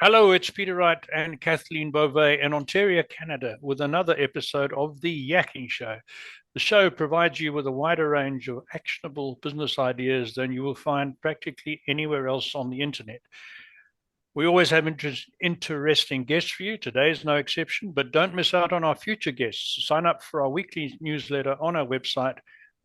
Hello, it's Peter Wright and Kathleen Beauvais in Ontario, Canada, with another episode of The Yakking Show. The show provides you with a wider range of actionable business ideas than you will find practically anywhere else on the internet. We always have interesting guests for you. Today is no exception, but don't miss out on our future guests. Sign up for our weekly newsletter on our website,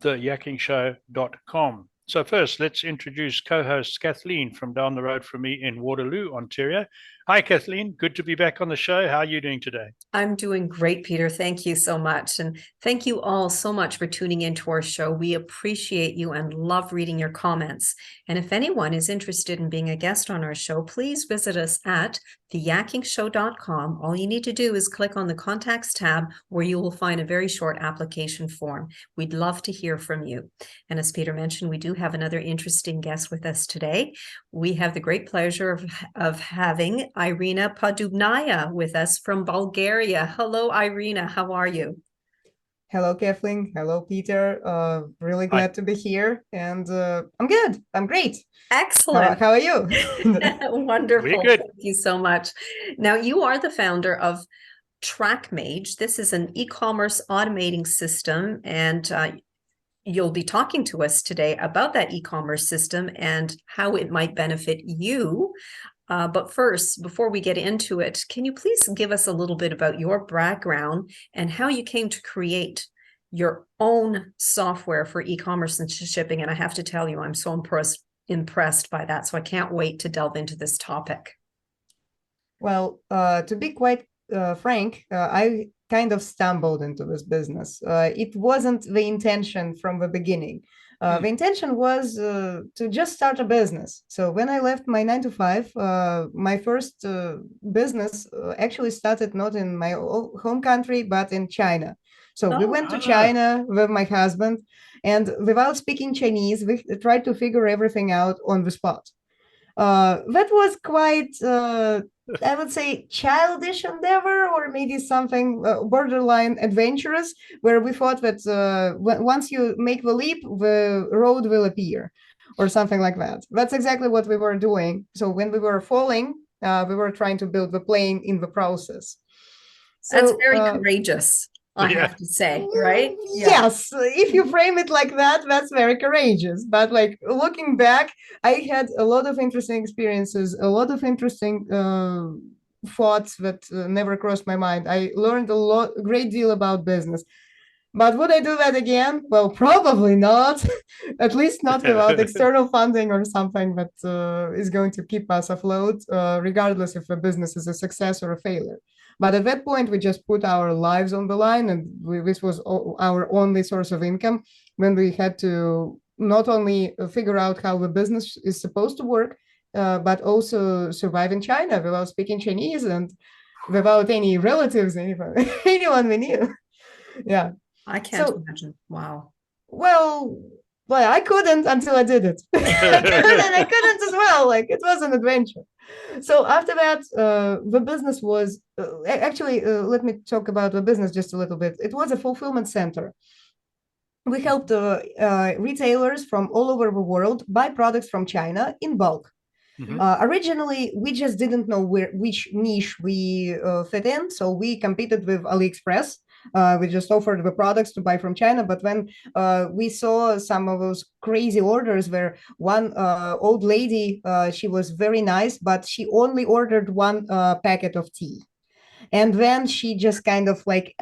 theyakkingshow.com. So first, let's introduce co-host Kathleen from down the road from me in Waterloo, Ontario. Hi, Kathleen. Good to be back on the show. How are you doing today? I'm doing great, Peter. Thank you so much. And thank you all so much for tuning into our show. We appreciate you and love reading your comments. And if anyone is interested in being a guest on our show, please visit us at theyakkingshow.com. All you need to do is click on the contacts tab where you will find a very short application form. We'd love to hear from you. And as Peter mentioned, we do have another interesting guest with us today. We have the great pleasure of having Irina Poddubnaia with us from Bulgaria. Hello, Irina. How are you? Hello, Kathleen. Hello, Peter. Really Hi. glad to be here. And I'm good. I'm great. Excellent. How are you? Wonderful. Very good. Thank you so much. Now, you are the founder of Trackmage. This is an e-commerce automating system, and you'll be talking to us today about that e-commerce system and how it might benefit you. But first, before we get into it, can you please give us a little bit about your background and how you came to create your own software for e-commerce and shipping? And I have to tell you, I'm so impressed by that. So I can't wait to delve into this topic. Well, to be quite frank, I kind of stumbled into this business. It wasn't the intention from the beginning. The intention was to just start a business. So when I left my 9 to 5, my first business actually started not in my home country, but in China. So we went to China with my husband, and without speaking Chinese, we tried to figure everything out on the spot. That was quite, I would say, childish endeavor, or maybe something borderline adventurous, where we thought that once you make the leap, the road will appear, or something like that. That's exactly what we were doing. So when we were falling, we were trying to build the plane in the process. That's very courageous, I have to say, right? Yes, if you frame it like that, that's very courageous. But like looking back, I had a lot of interesting experiences, a lot of interesting thoughts that never crossed my mind. I learned a great deal about business. But would I do that again? Well, probably not. At least not without external funding or something that is going to keep us afloat, regardless if a business is a success or a failure. But at that point, we just put our lives on the line, and this was our only source of income when we had to not only figure out how the business is supposed to work, but also survive in China without speaking Chinese and without any relatives, anyone we knew. Yeah. I can't imagine. Wow. Well, I couldn't until I did it. I couldn't as well. Like, it was an adventure. So after that, the business was actually, let me talk about the business just a little bit. It was a fulfillment center. We helped retailers from all over the world buy products from China in bulk. Mhm. Originally, we just didn't know which niche we fit in. So we competed with AliExpress. We just offered the products to buy from China. But when we saw some of those crazy orders where one old lady, she was very nice, but she only ordered one packet of tea. And then she just kind of like,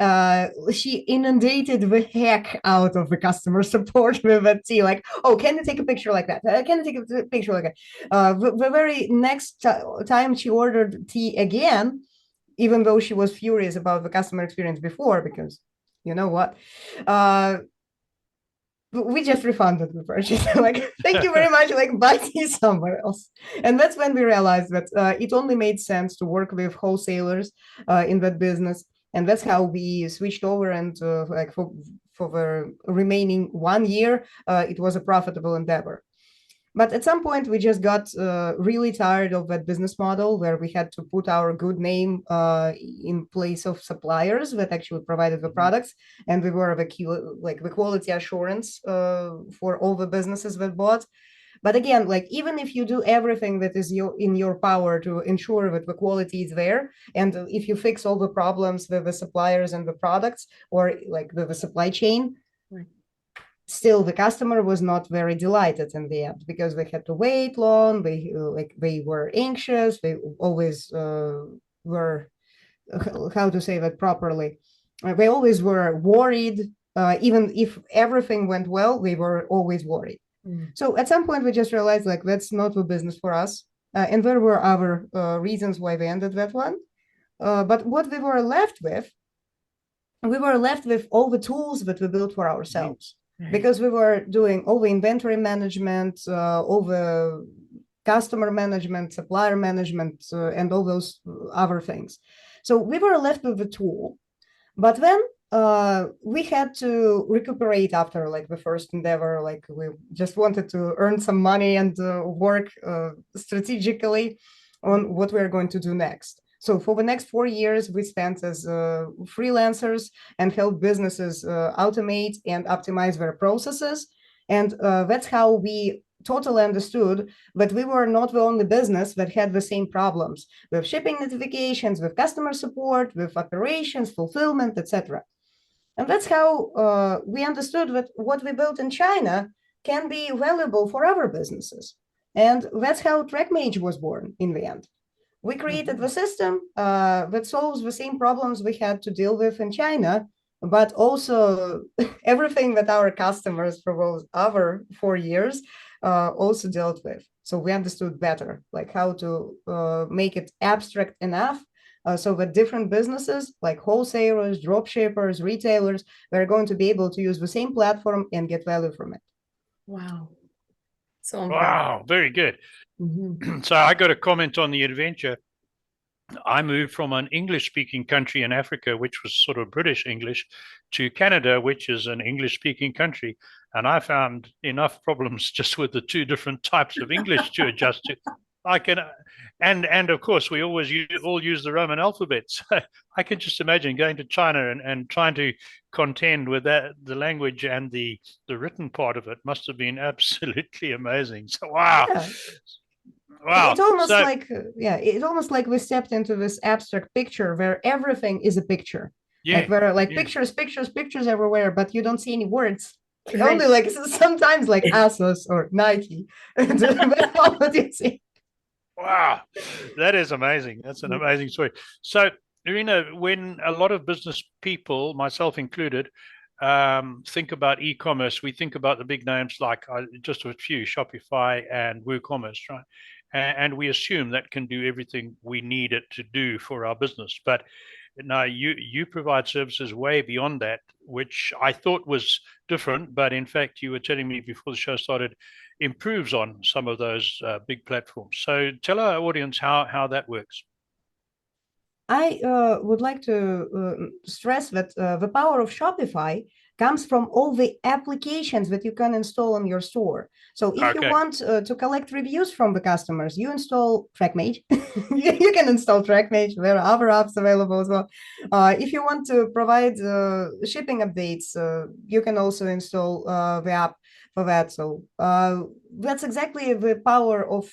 she inundated the heck out of the customer support with a tea, like, oh, can you take a picture like that? Can you take a picture like that? The very next time she ordered tea again, even though she was furious about the customer experience before, because you know what? We just refunded the purchase. Like, thank you very much. Like, buy tea somewhere else. And that's when we realized that it only made sense to work with wholesalers in that business. And that's how we switched over. And like for the remaining 1 year, it was a profitable endeavor. But at some point, we just got really tired of that business model where we had to put our good name in place of suppliers that actually provided the products, and we were the quality assurance for all the businesses that bought. But again, like even if you do everything that is in your power to ensure that the quality is there, and if you fix all the problems with the suppliers and the products, or like the supply chain, still the customer was not very delighted in the end, because they had to wait long. They were anxious. They always were, how to say that properly, they always were worried. Even if everything went well, they were always worried. So at some point we just realized like that's not the business for us, and there were other reasons why we ended that one. But what we were left with all the tools that we built for ourselves, because we were doing all the inventory management, all the customer management, supplier management, and all those other things. So we were left with the tool, but then we had to recuperate after like the first endeavor. Like we just wanted to earn some money and work strategically on what we're going to do next. So for the next 4 years, we spent as freelancers and helped businesses automate and optimize their processes. And that's how we totally understood that we were not the only business that had the same problems with shipping notifications, with customer support, with operations, fulfillment, etc. And that's how we understood that what we built in China can be valuable for other businesses. And that's how Trackmage was born in the end. We created the system that solves the same problems we had to deal with in China, but also everything that our customers for those other 4 years also dealt with. So we understood better, like how to make it abstract enough so that different businesses like wholesalers, drop shippers, retailers, they're going to be able to use the same platform and get value from it. Wow. So wow, very good. So I got a comment on the adventure. I moved from an English-speaking country in Africa, which was sort of British English, to Canada, which is an English-speaking country. And I found enough problems just with the two different types of English to adjust to. I can, and of course, we all use the Roman alphabet. So I can just imagine going to China and trying to contend with that, the language and the written part of it must have been absolutely amazing. So wow. Yeah. Wow. It's almost it's almost like we stepped into this abstract picture where everything is a picture. Like where pictures everywhere, but you don't see any words. Right. Only like sometimes like ASOS or Nike. That's all what you see. Wow, that is amazing. That's an amazing story. So, Irina, when a lot of business people, myself included, think about e-commerce, we think about the big names like just a few, Shopify and WooCommerce, right? And we assume that can do everything we need it to do for our business. But now you provide services way beyond that, which I thought was different. But in fact, you were telling me before the show started, improves on some of those big platforms. So tell our audience how that works. I would like to stress that the power of Shopify comes from all the applications that you can install on your store. So if you want to collect reviews from the customers, you install Trackmage. You can install Trackmage. There are other apps available as well. If you want to provide shipping updates, you can also install the app for that. So that's exactly the power of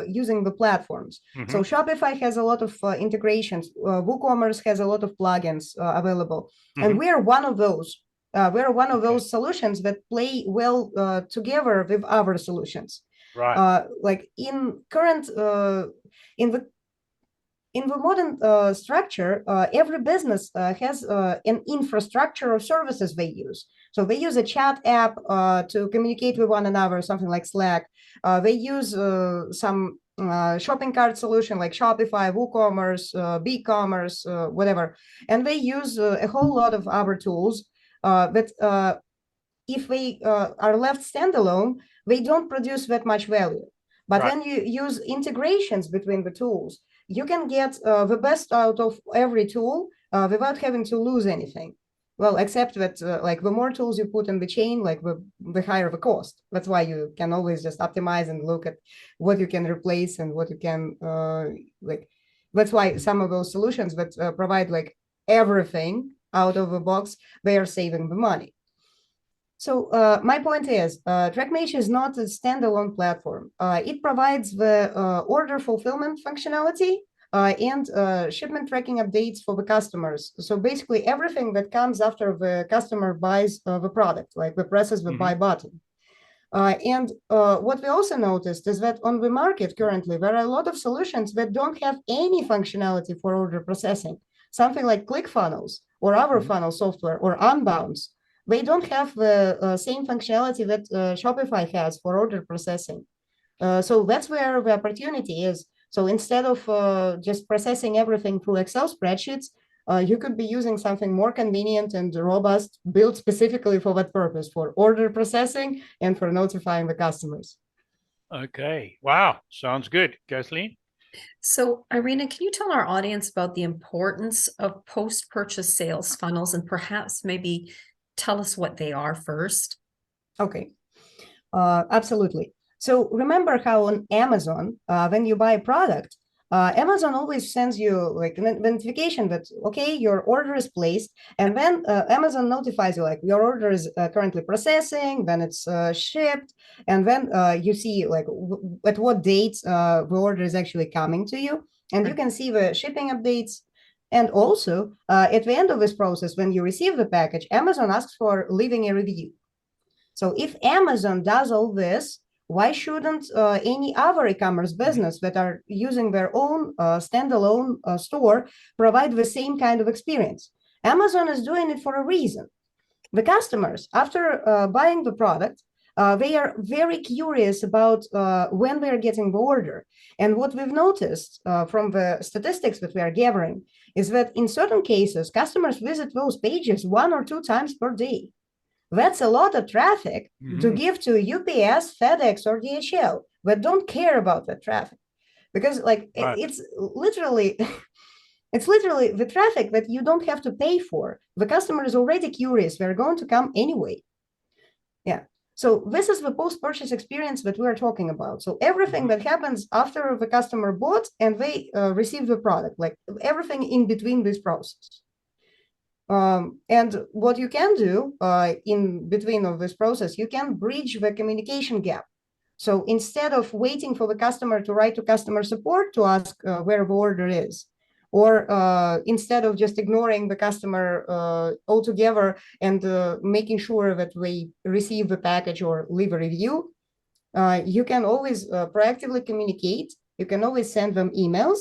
using the platforms. So Shopify has a lot of integrations. WooCommerce has a lot of plugins available. And we are one of those. We're one of those solutions that play well together with other solutions. Right. Like in current, in the modern structure, every business has an infrastructure of services they use. So they use a chat app to communicate with one another, something like Slack. They use some shopping cart solution like Shopify, WooCommerce, BigCommerce, whatever. And they use a whole lot of other tools that if they are left standalone, they don't produce that much value. But when you use integrations between the tools, you can get the best out of every tool without having to lose anything. Well, except that like the more tools you put in the chain, like the higher the cost. That's why you can always just optimize and look at what you can replace and what you can like. That's why some of those solutions that provide like everything out of the box, they are saving the money. So my point is, Trackmage is not a standalone platform. It provides the order fulfillment functionality and shipment tracking updates for the customers. So basically everything that comes after the customer buys the product, like the presses the buy button. And what we also noticed is that on the market currently, there are a lot of solutions that don't have any functionality for order processing. Something like ClickFunnels or other funnel software or Unbounce. They don't have the same functionality that Shopify has for order processing. So that's where the opportunity is. So instead of just processing everything through Excel spreadsheets, you could be using something more convenient and robust, built specifically for that purpose, for order processing and for notifying the customers. Okay. Wow. Sounds good. Kathleen? So, Irina, can you tell our audience about the importance of post-purchase sales funnels and perhaps maybe tell us what they are first? Okay, absolutely. So remember how on Amazon, when you buy a product, Amazon always sends you like a notification that, okay, your order is placed. And then Amazon notifies you like your order is currently processing, then it's shipped. And then you see like at what date the order is actually coming to you. And you can see the shipping updates. And also at the end of this process, when you receive the package, Amazon asks for leaving a review. So if Amazon does all this, why shouldn't any other e-commerce business that are using their own standalone store provide the same kind of experience? Amazon is doing it for a reason. The customers, after buying the product, they are very curious about when they're getting the order. And what we've noticed from the statistics that we are gathering is that in certain cases, customers visit those pages 1 or 2 times per day. That's a lot of traffic to give to UPS, FedEx, or DHL, but don't care about that traffic because like it's literally the traffic that you don't have to pay for. The customer is already curious. They're going to come anyway. Yeah. So this is the post-purchase experience that we're talking about. So everything that happens after the customer bought and they receive the product, like everything in between this process. And what you can do in between of this process, you can bridge the communication gap. So instead of waiting for the customer to write to customer support to ask where the order is, or instead of just ignoring the customer altogether and making sure that they receive the package or leave a review, you can always proactively communicate. You can always send them emails.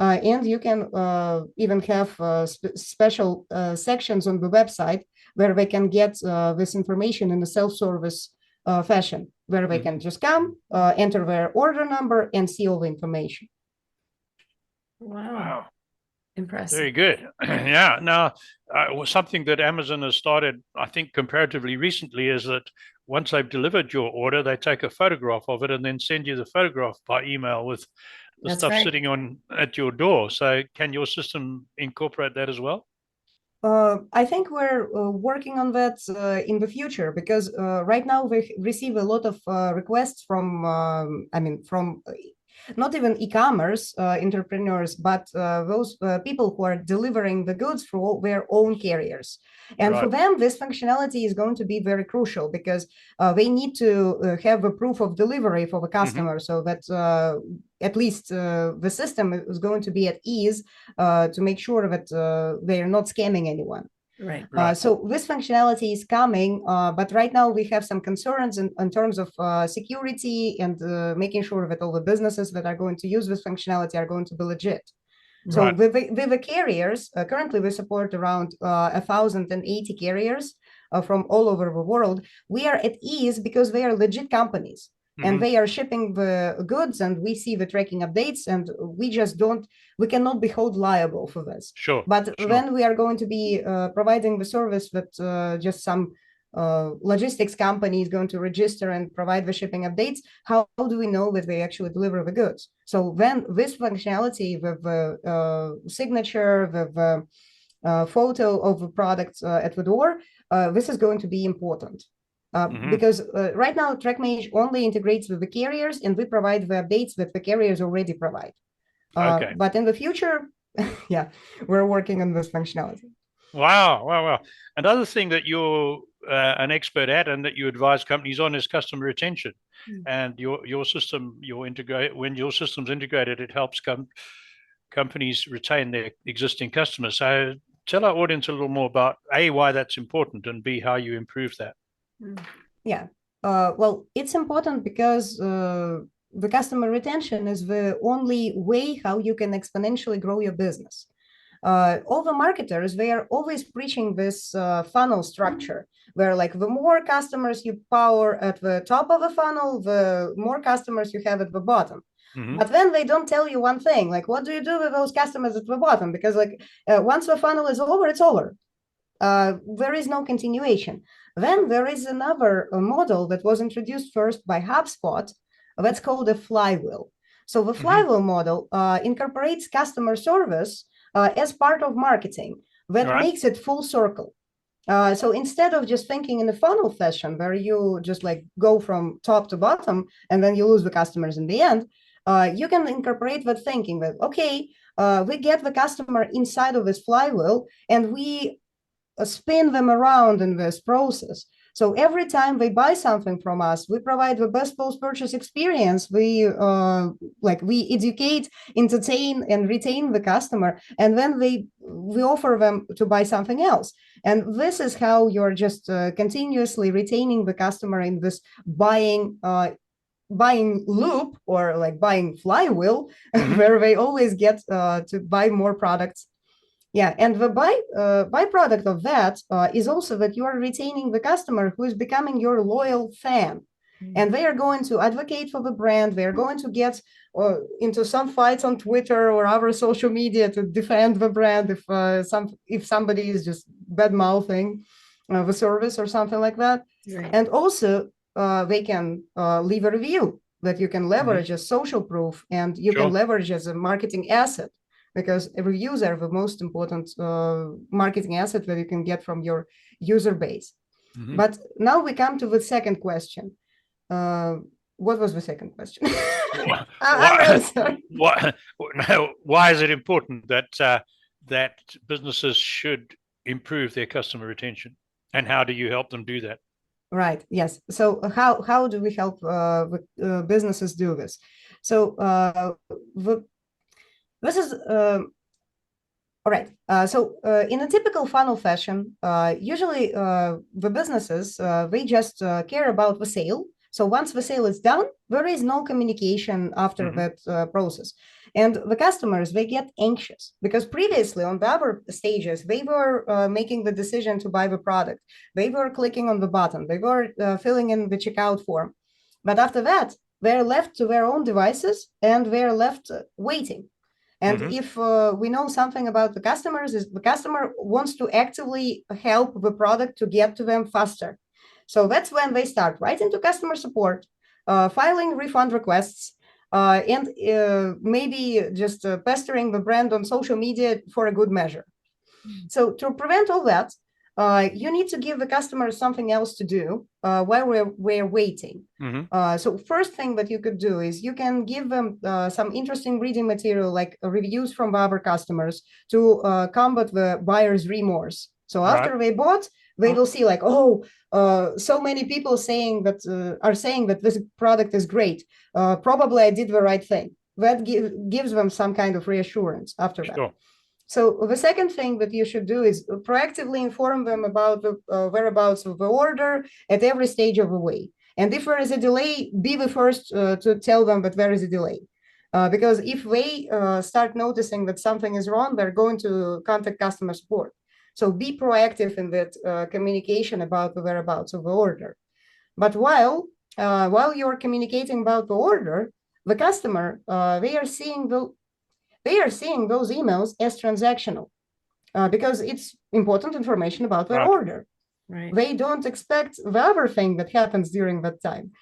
And you can even have special sections on the website where they can get this information in a self-service fashion, where they can just come, enter their order number, and see all the information. Wow. Impressive. Very good. Yeah. Now, something that Amazon has started, I think, comparatively recently is that once they've delivered your order, they take a photograph of it and then send you the photograph by email with the stuff sitting on at your door. So can your system incorporate that as well? I think we're working on that in the future because right now we receive a lot of requests from, from not even e-commerce entrepreneurs, but those people who are delivering the goods for their own carriers. And for them, this functionality is going to be very crucial because they need to have a proof of delivery for the customer so that at least the system is going to be at ease to make sure that they are not scamming anyone. Right. So this functionality is coming, but right now we have some concerns in terms of security and making sure that all the businesses that are going to use this functionality are going to be legit. So with the carriers, currently we support around 1,080 carriers from all over the world. We are at ease because they are legit companies. And they are shipping the goods and we see the tracking updates and we cannot be held liable for this. But when we are going to be providing the service that just some logistics company is going to register and provide the shipping updates, how do we know that they actually deliver the goods? So then this functionality with the signature, with the photo of the product at the door, this is going to be important. Because right now Trackmage only integrates with the carriers and we provide the updates that the carriers already provide. But in the future, yeah, we're working on this functionality. Wow. Another thing that your an expert at, and that you advise companies on, is customer retention. Mm. And your system, when your system's integrated, it helps companies retain their existing customers. So tell our audience a little more about A, why that's important, and B, how you improve that. Yeah. Well, it's important because the customer retention is the only way how you can exponentially grow your business. All the marketers, they are always preaching this funnel structure, where like the more customers you power at the top of the funnel, the more customers you have at the bottom. But then they don't tell you one thing, like what do you do with those customers at the bottom? Because like once the funnel is over, it's over. There is no continuation. Then there is another model that was introduced first by HubSpot. That's called a flywheel. So the flywheel model incorporates customer service as part of marketing that makes it full circle. So instead of just thinking in a funnel fashion where you just like go from top to bottom and then you lose the customers in the end, you can incorporate that thinking that, okay, we get the customer inside of this flywheel and we spin them around in this process. So every time they buy something from us, we provide the best post-purchase experience. We educate, entertain, and retain the customer, and then we offer them to buy something else. And this is how you're just continuously retaining the customer in this buying loop, or like buying flywheel, where they always get to buy more products. Yeah, and the byproduct of that is also that you are retaining the customer who is becoming your loyal fan. And they are going to advocate for the brand. They are going to get into some fights on Twitter or other social media to defend the brand if somebody is just bad-mouthing the service or something like that. Right. And also, they can leave a review that you can leverage as social proof, and you can leverage as a marketing asset. Because reviews are the most important marketing asset that you can get from your user base. But now we come to the second question. What was the second question? I'm really sorry. Why is it important that businesses should improve their customer retention, and how do you help them do that? Right. Yes. So how do we help businesses do this? So this is all right. So in a typical funnel fashion, usually the businesses, they just care about the sale. So once the sale is done, there is no communication after that process. And the customers, they get anxious because previously on the other stages, they were making the decision to buy the product. They were clicking on the button. They were filling in the checkout form. But after that, they're left to their own devices and they're left waiting. And if we know something about the customers, is the customer wants to actively help the product to get to them faster. So that's when they start writing to customer support, filing refund requests, and maybe just pestering the brand on social media for a good measure. So to prevent all that, you need to give the customer something else to do while we're waiting. So first thing that you could do is you can give them some interesting reading material, like reviews from other customers, to combat the buyer's remorse. So after they bought, they will see like, so many people are saying that this product is great. Probably I did the right thing. That gives them some kind of reassurance after that. So the second thing that you should do is proactively inform them about the whereabouts of the order at every stage of the way. And if there is a delay, be the first to tell them that there is a delay. Because if they start noticing that something is wrong, they're going to contact customer support. So be proactive in that communication about the whereabouts of the order. But while you're communicating about the order, the customer, they are seeing those emails as transactional because it's important information about their order. Right. They don't expect the other thing that happens during that time.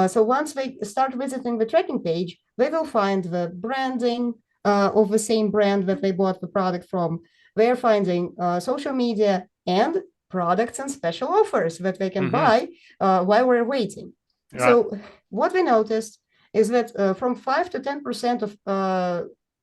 So once they start visiting the tracking page, they will find the branding of the same brand that they bought the product from. They're finding social media and products and special offers that they can buy while we're waiting. Right. So what we noticed is that from 5 to 10% of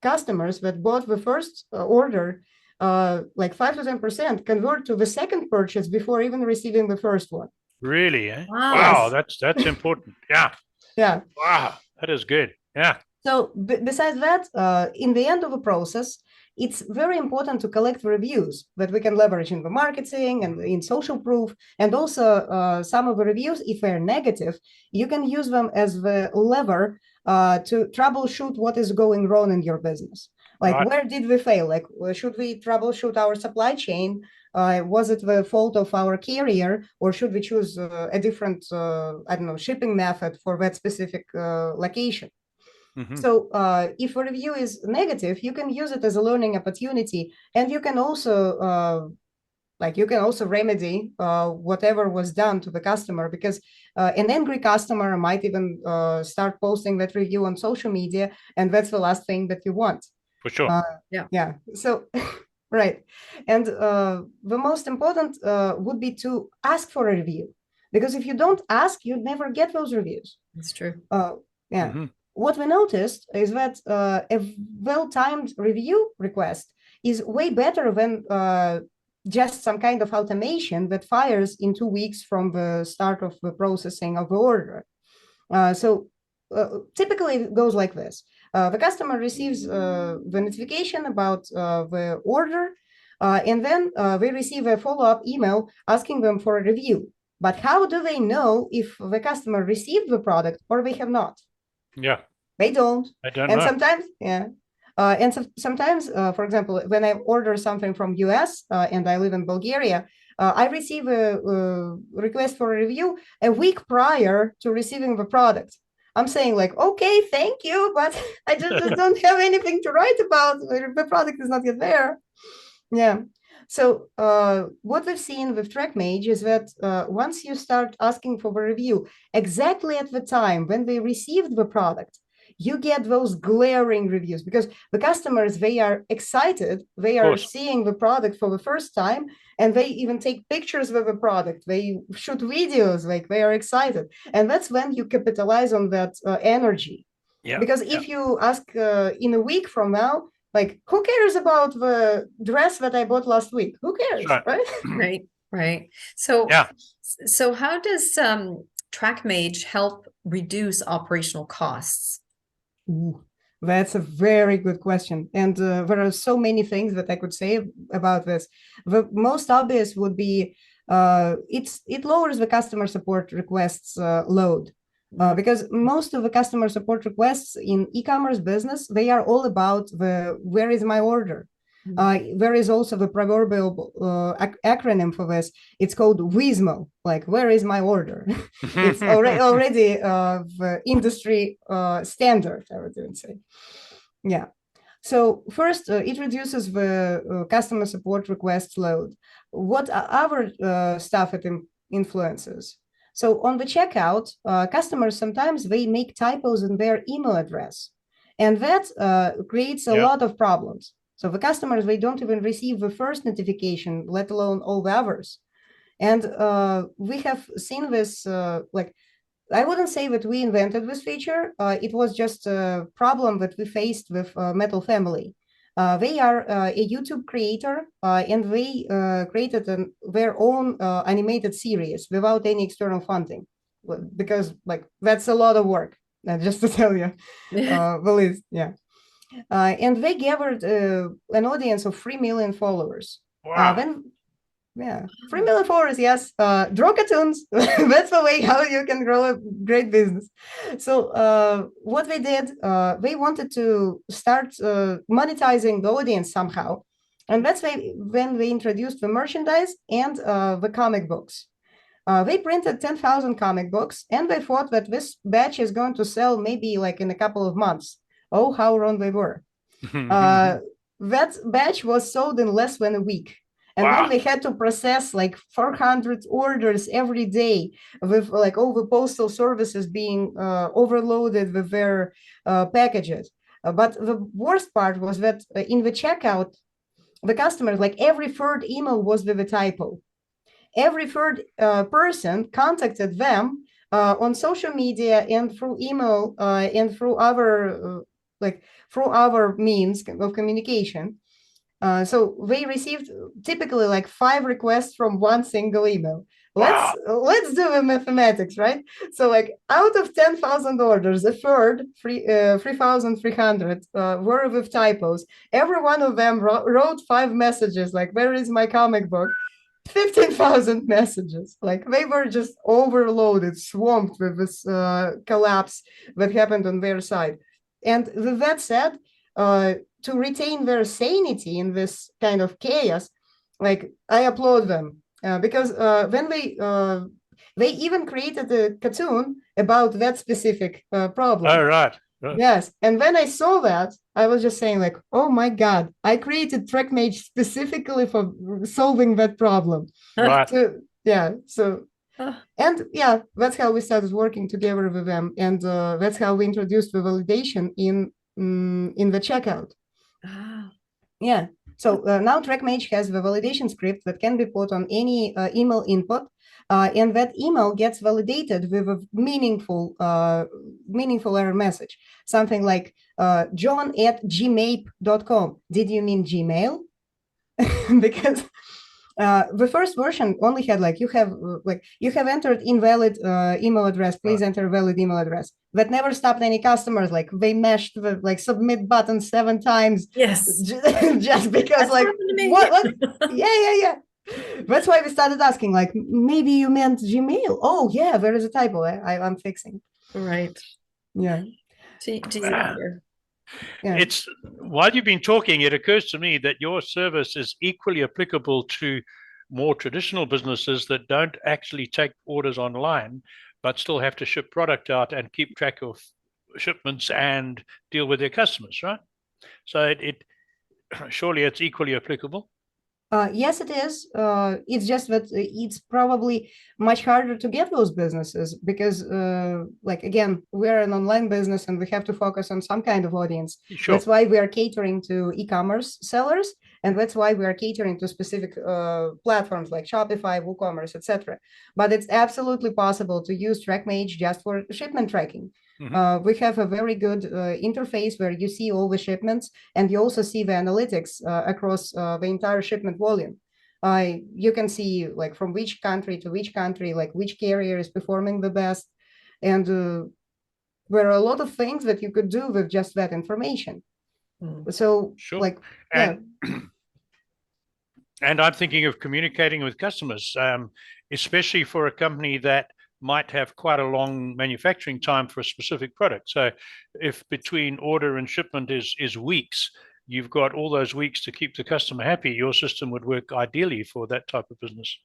customers that bought the first order, like 5 to 10% convert to the second purchase before even receiving the first one. Really? Eh? Wow. Wow, that's important. Yeah. Yeah. Wow, that is good. Yeah. So besides that, in the end of a process, it's very important to collect reviews that we can leverage in the marketing and in social proof. And also some of the reviews, if they're negative, you can use them as the lever to troubleshoot what is going wrong in your business. Like, Right. where did we fail? Like, should we troubleshoot our supply chain? Was it the fault of our carrier, or should we choose a different, I don't know, shipping method for that specific location? So if a review is negative, you can use it as a learning opportunity, and you can also remedy whatever was done to the customer, because an angry customer might even start posting that review on social media, and that's the last thing that you want. For sure. Yeah. So right. And the most important would be to ask for a review, because if you don't ask, you never get those reviews. That's true. Yeah. What we noticed is that a well-timed review request is way better than just some kind of automation that fires in 2 weeks from the start of the processing of the order. So typically it goes like this. The customer receives the notification about the order, and then they receive a follow-up email asking them for a review. But how do they know if the customer received the product or they have not? Yeah. They don't. I don't and know. Sometimes, yeah. Sometimes, for example, when I order something from US and I live in Bulgaria, I receive a request for a review a week prior to receiving the product. I'm saying like, okay, thank you, but I just don't have anything to write about. The product is not yet there. Yeah. So what we've seen with Trackmage is that once you start asking for a review exactly at the time when they received the product, you get those glaring reviews, because the customers, they are excited. They are seeing the product for the first time, and they even take pictures of the product. They shoot videos, like they are excited. And that's when you capitalize on that energy. Yeah. Because if you ask in a week from now, like, who cares about the dress that I bought last week? Who cares, right? Right. So, so how does Trackmage help reduce operational costs? Ooh, that's a very good question. And there are so many things that I could say about this. The most obvious would be it lowers the customer support requests load. Because most of the customer support requests in e-commerce business, they are all about where is my order? There is also the proverbial acronym for this. It's called WISMO, like where is my order? It's already the industry standard, I would even say. Yeah. So first, it reduces the customer support request load. What other stuff it influences? So on the checkout, customers sometimes they make typos in their email address, and that creates a lot of problems. So the customers, they don't even receive the first notification, let alone all the others. And we have seen this, like, I wouldn't say that we invented this feature. It was just a problem that we faced with Metal Family. They are a YouTube creator, and they created their own animated series without any external funding, because like that's a lot of work, just to tell you, Liz, yeah. And they gathered an audience of 3 million followers. Wow. 3 million followers, yes. Draw cartoons. That's the way how you can grow a great business. So what they did, they wanted to start monetizing the audience somehow. And that's when they introduced the merchandise and the comic books. They printed 10,000 comic books, and they thought that this batch is going to sell maybe like in a couple of months. Oh, how wrong they were. That batch was sold in less than a week. And then they had to process like 400 orders every day, with like all the postal services being overloaded with their packages. But the worst part was that in the checkout, the customers, like every third email was with a typo. Every third person contacted them on social media and through email and through other through our means of communication. So they received typically like 5 requests from one single email. Wow. Let's do the mathematics, right? So like out of 10,000 orders, a third, 3,300 were with typos. Every one of them wrote 5 messages like, where is my comic book? 15,000 messages. Like they were just overloaded, swamped with this collapse that happened on their side. And with that said, to retain their sanity in this kind of chaos, like I applaud them because when they even created a cartoon about that specific problem. Oh, right. Yes. And when I saw that, I was just saying like, oh my God, I created Trackmage specifically for solving that problem. Right. So and yeah, that's how we started working together with them. And that's how we introduced the validation in the checkout. Yeah. So now Trackmage has the validation script that can be put on any email input. And that email gets validated with a meaningful error message. Something like john@gmail.com. Did you mean Gmail? Because the first version only had like you have entered invalid email address. Please enter valid email address. That never stopped any customers. Like they mashed the like submit button 7 times. Yes. Just because That's like what? Yeah. That's why we started asking, like, maybe you meant Gmail. Oh, yeah, there is a typo. I'm fixing. Right. Yeah. It's while you've been talking, it occurs to me that your service is equally applicable to more traditional businesses that don't actually take orders online, but still have to ship product out and keep track of shipments and deal with their customers, right? So it surely it's equally applicable. Yes, it is. It's just that it's probably much harder to get those businesses because, like, again, we're an online business and we have to focus on some kind of audience. Sure. That's why we are catering to e-commerce sellers, and that's why we are catering to specific platforms like Shopify, WooCommerce, etc. But it's absolutely possible to use Trackmage just for shipment tracking. Mm-hmm. We have a very good interface where you see all the shipments and you also see the analytics across the entire shipment volume. You can see like from which country to which country, like which carrier is performing the best. And there are a lot of things that you could do with just that information. So sure. like, and I'm thinking of communicating with customers, especially for a company that might have quite a long manufacturing time for a specific product. So if between order and shipment is weeks, you've got all those weeks to keep the customer happy. Your system would work ideally for that type of business.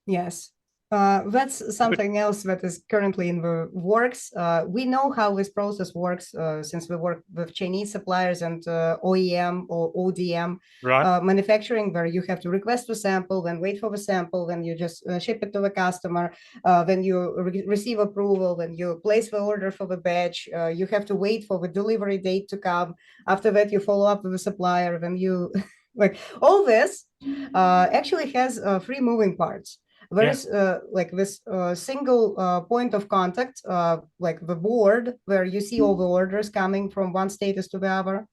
Yes. That's something else that is currently in the works. We know how this process works since we work with Chinese suppliers and OEM or ODM manufacturing, where you have to request a sample, then wait for the sample, then you just ship it to the customer, then you receive approval, then you place the order for the batch. You have to wait for the delivery date to come. After that, you follow up with the supplier, then you like all this actually has 3 moving parts. There is like this single point of contact, like the board, where you see all the orders coming from one status to the other.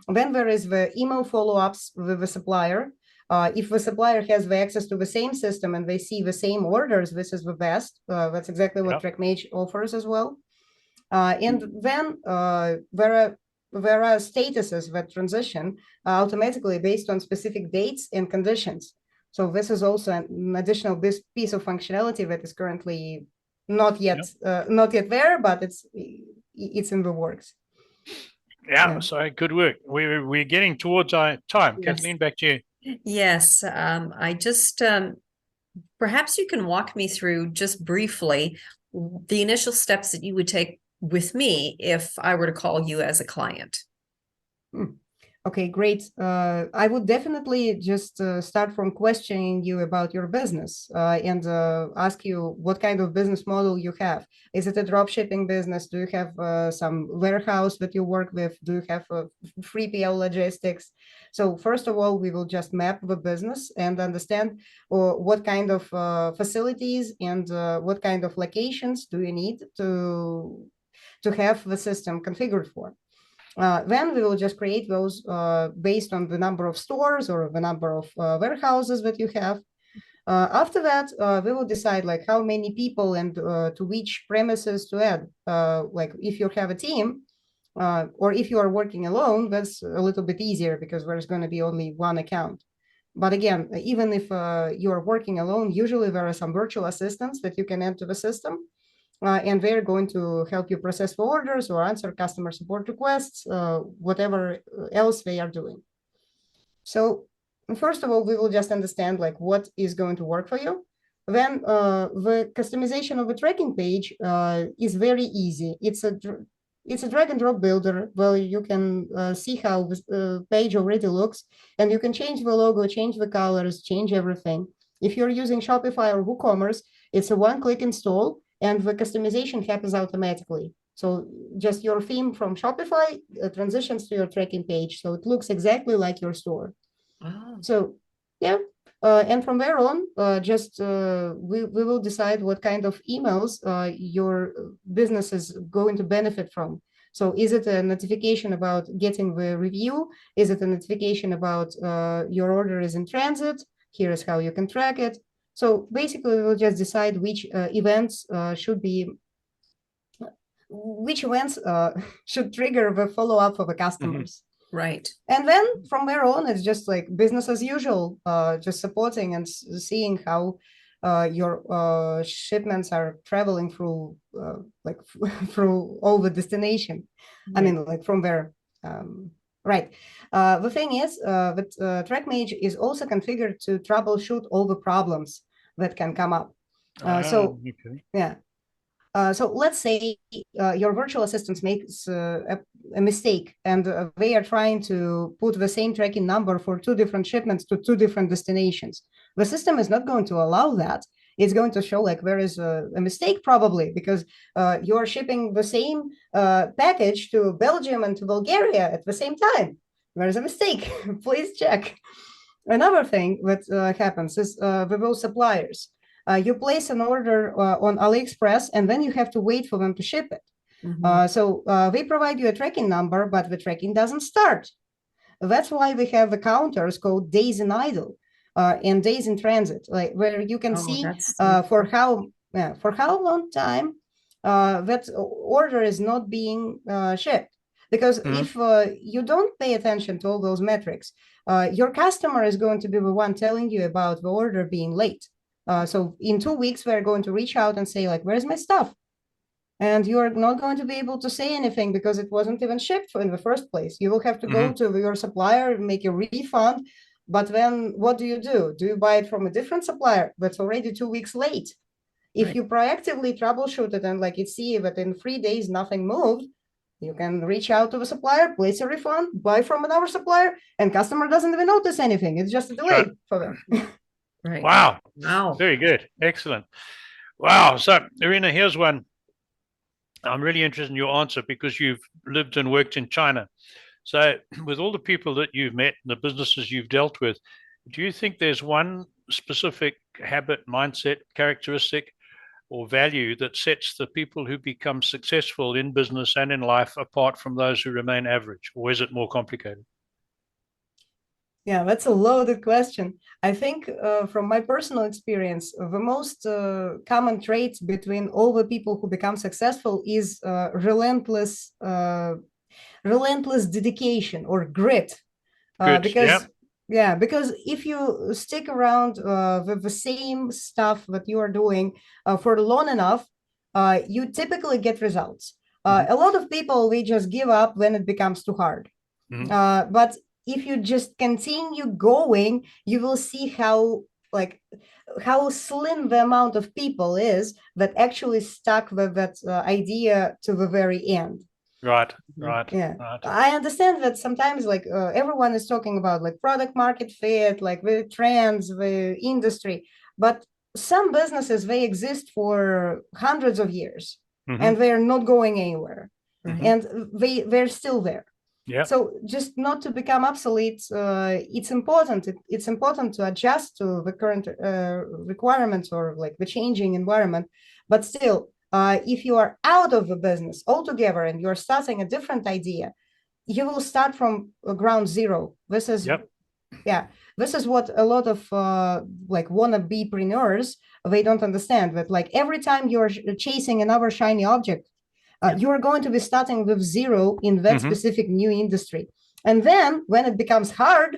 Then there is the email follow-ups with the supplier. If the supplier has the access to the same system and they see the same orders, this is the best. That's exactly what Trackmage offers as well. And then there are statuses that transition automatically based on specific dates and conditions. So this is also an additional piece of functionality that is currently not yet there, but it's in the works. So good work. We're getting towards our time. Yes. Kathleen, back to you. Yes, I just perhaps you can walk me through just briefly the initial steps that you would take with me if I were to call you as a client. Okay, great. I would definitely just start from questioning you about your business and ask you what kind of business model you have. Is it a dropshipping business? Do you have some warehouse that you work with? Do you have 3PL logistics? So first of all, we will just map the business and understand what kind of facilities and what kind of locations do you need to have the system configured for. Then we will just create those based on the number of stores or the number of warehouses that you have. After that, we will decide like how many people and to which premises to add. Like if you have a team or if you are working alone, that's a little bit easier because there's going to be only one account. But again, even if you are working alone, usually there are some virtual assistants that you can add to the system. And they're going to help you process the orders or answer customer support requests, whatever else they are doing. So first of all, we will just understand like what is going to work for you. Then the customization of a tracking page is very easy. It's a drag and drop builder where you can see how the page already looks, and you can change the logo, change the colors, change everything. If you're using Shopify or WooCommerce, it's a one-click install, and the customization happens automatically. So just your theme from Shopify transitions to your tracking page. So it looks exactly like your store. Wow. So yeah. And from there on, we will decide what kind of emails your business is going to benefit from. So is it a notification about getting the review? Is it a notification about your order is in transit? Here is how you can track it. So basically, we'll just decide which events should trigger the follow-up for the customers. Right. And then from there on, it's just like business as usual, just supporting and seeing how your shipments are traveling through through all the destination. Right. I mean, like from there. Right. The thing is that Trackmage is also configured to troubleshoot all the problems that can come up. Okay. Yeah. So let's say your virtual assistant makes a mistake and they are trying to put the same tracking number for two different shipments to two different destinations. The system is not going to allow that. It's going to show like there is a mistake probably because you're shipping the same package to Belgium and to Bulgaria at the same time. There is a mistake. Please check. Another thing that happens is with those suppliers. You place an order on AliExpress, and then you have to wait for them to ship it. So they provide you a tracking number, but the tracking doesn't start. That's why we have the counters called days in idle and days in transit, like where you can see for how long time that order is not being shipped. Because if you don't pay attention to all those metrics, your customer is going to be the one telling you about the order being late. So in 2 weeks, we're going to reach out and say, like, where's my stuff? And you're not going to be able to say anything because it wasn't even shipped in the first place. You will have to go to your supplier, make a refund. But then what do? Do you buy it from a different supplier that's already 2 weeks late? If you proactively troubleshoot it and like you see that in 3 days, nothing moved, you can reach out to the supplier, place a refund, buy from another supplier, and customer doesn't even notice anything. It's just a delay for them. Right. Wow. Wow. Very good. Excellent. Wow. So, Irina, here's one. I'm really interested in your answer because you've lived and worked in China. So, with all the people that you've met and the businesses you've dealt with, do you think there's one specific habit, mindset, characteristic, or value that sets the people who become successful in business and in life apart from those who remain average? Or is it more complicated? Yeah, that's a loaded question. I think from my personal experience, the most common traits between all the people who become successful is relentless dedication or grit. Because if you stick around with the same stuff that you are doing for long enough, you typically get results. A lot of people, they just give up when it becomes too hard. But if you just continue going, you will see how slim the amount of people is that actually stuck with that idea to the very end. Right. Yeah. Right. I understand that sometimes like everyone is talking about like product market fit, like the trends, the industry, but some businesses, they exist for hundreds of years and they're not going anywhere and they're still there. Yeah. So just not to become obsolete, it's important. It's important to adjust to the current requirements or like the changing environment. But still, if you are out of the business altogether and you're starting a different idea, you will start from ground zero. This is Yep. Yeah, this is what a lot of like wannabe-preneurs, they don't understand that like every time you're chasing another shiny object, you're going to be starting with zero in that specific new industry. And then when it becomes hard,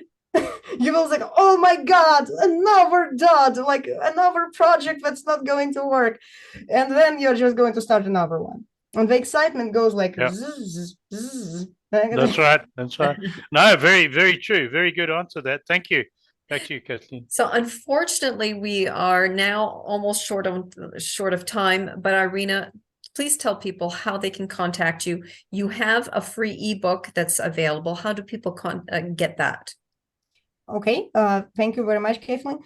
you will like, oh my God, another dud, like another project that's not going to work. And then you're just going to start another one. And the excitement goes like, Yep. zzz, zzz. That's right. That's right. No, very, very true. Very good answer that. Thank you. Back to you, Kathleen. So unfortunately, we are now almost short of time, but Irina, please tell people how they can contact you. You have a free ebook that's available. How do people get that? Okay, thank you very much, Kathleen.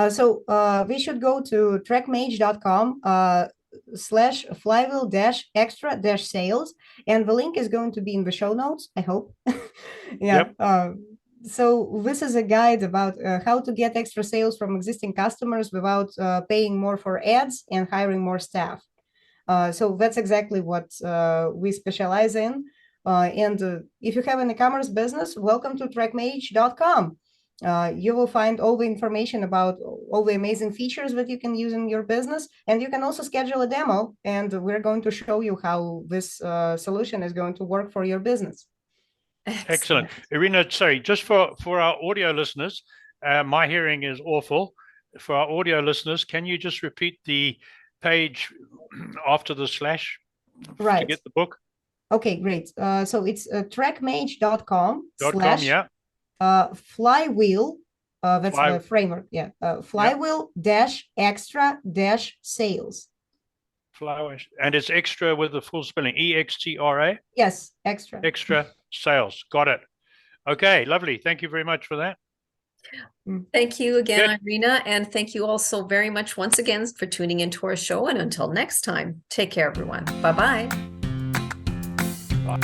So we should go to trackmage.com /flywheel-extra-sales, and the link is going to be in the show notes, I hope. Yeah. Yep. So this is a guide about how to get extra sales from existing customers without paying more for ads and hiring more staff. So that's exactly what we specialize in. And if you have an e-commerce business, welcome to trackmage.com. You will find all the information about all the amazing features that you can use in your business. And you can also schedule a demo, and we're going to show you how this solution is going to work for your business. Excellent. Irina, sorry, just for our audio listeners, my hearing is awful. For our audio listeners, can you just repeat the page after the slash to get the book? Okay, great. So it's trackmage.com .com, yeah. Flywheel, that's the framework, yeah. Flywheel-extra-sales. Flywheel, and it's extra with the full spelling, EXTRA? Yes, extra. Extra sales, got it. Okay, lovely. Thank you very much for that. Thank you again, Irina, and thank you also very much once again for tuning into our show. And until next time, take care, everyone. Bye-bye. Bye.